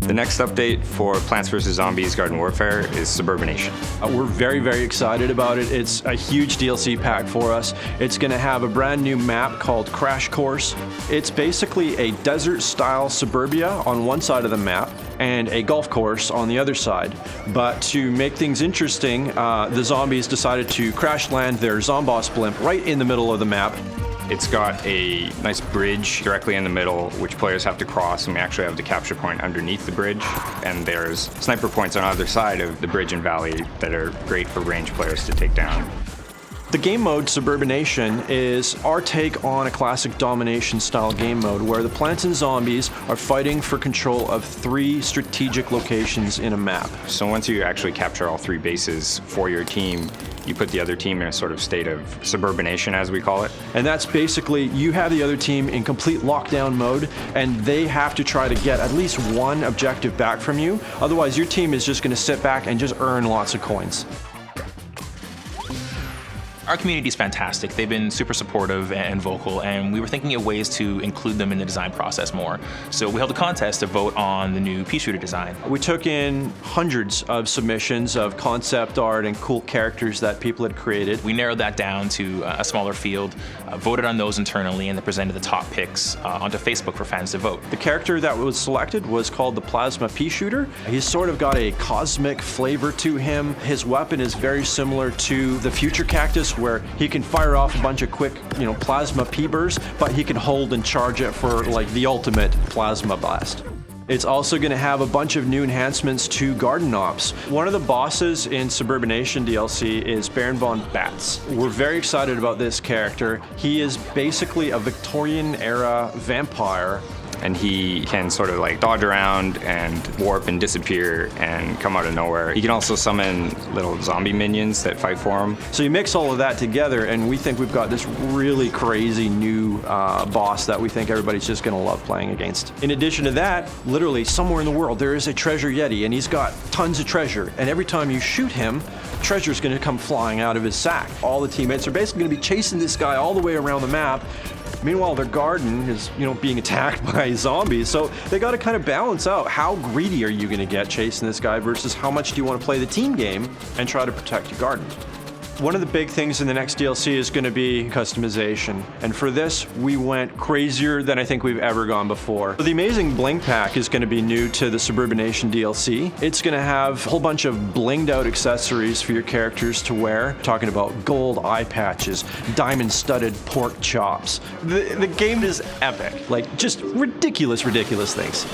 The next update for Plants vs. Zombies Garden Warfare is Suburbination. We're very, very excited about it. It's a huge DLC pack for us. It's going to have a brand new map called Crash Course. It's basically a desert-style suburbia on one side of the map and a golf course on the other side. But to make things interesting, the zombies decided to crash land their Zomboss blimp right in the middle of the map. It's got a nice bridge directly in the middle, which players have to cross, and we actually have the capture point underneath the bridge. And there's sniper points on either side of the bridge and valley that are great for range players to take down. The game mode, Suburbination, is our take on a classic domination-style game mode where the plants and zombies are fighting for control of 3 strategic locations in a map. So once you actually capture all 3 bases for your team, you put the other team in a sort of state of suburbination, as we call it. And that's basically, you have the other team in complete lockdown mode, and they have to try to get at least one objective back from you. Otherwise, your team is just going to sit back and just earn lots of coins. Our community is fantastic. They've been super supportive and vocal, and we were thinking of ways to include them in the design process more. So we held a contest to vote on the new pea shooter design. We took in hundreds of submissions of concept art and cool characters that people had created. We narrowed that down to a smaller field, voted on those internally, and then presented the top picks onto Facebook for fans to vote. The character that was selected was called the Plasma Pea Shooter. He's sort of got a cosmic flavor to him. His weapon is very similar to the Future Cactus, where he can fire off a bunch of quick, plasma pea bursts, but he can hold and charge it for like the ultimate plasma blast. It's also going to have a bunch of new enhancements to garden ops. One of the bosses in Suburbination DLC is Baron von Bats. We're very excited about this character. He is basically a Victorian-era vampire. And he can sort of like dodge around and warp and disappear and come out of nowhere. He can also summon little zombie minions that fight for him. So you mix all of that together, and we think we've got this really crazy new boss that we think everybody's just gonna love playing against. In addition to that, literally somewhere in the world there is a treasure yeti, and he's got tons of treasure. And every time you shoot him, treasure's gonna come flying out of his sack. All the teammates are basically gonna be chasing this guy all the way around the map. Meanwhile, their garden is, being attacked by zombies. So they got to kind of balance out how greedy are you going to get chasing this guy versus how much do you want to play the team game and try to protect your garden. One of the big things in the next DLC is going to be customization. And for this, we went crazier than I think we've ever gone before. The Amazing Bling Pack is going to be new to the Suburbination DLC. It's going to have a whole bunch of blinged out accessories for your characters to wear. Talking about gold eye patches, diamond studded pork chops. The game is epic. Like, just ridiculous things.